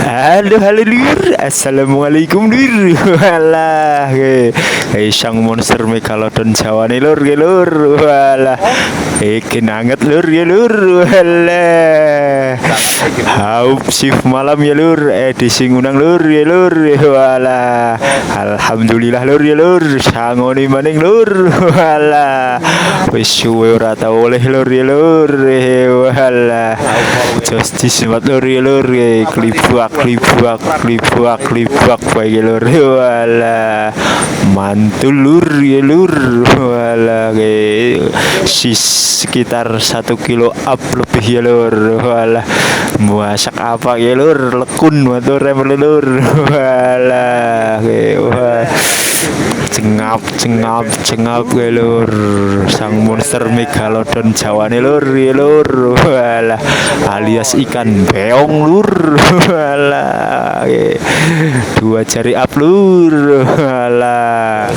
Halo lur, assalamualaikum lur. Walah, sang monster megalodon Jawa nih lur, lur. Walah, anget lur ya lur. Walah, haup shift malam ya lur, edisi ngunang lur ya lur. Walah, alhamdulillah lur ya lur, sangoni maning lur. Walah, wis suwe ora tau oleh lur ya lur. Walah, justice mat lur ya lur, klibak bae lur. Walah, mantul lur ya lur. Walah, sekitar 1 kilo up lebih ya lur. Walah, masak apa ya lur, lekun motor lur. Walah, wah, cengap ya lur, sang monster megalodon Jawa nih lur ya lur. Walah, alias ikan beong lur. Walah, 2 jari up lur. Walah.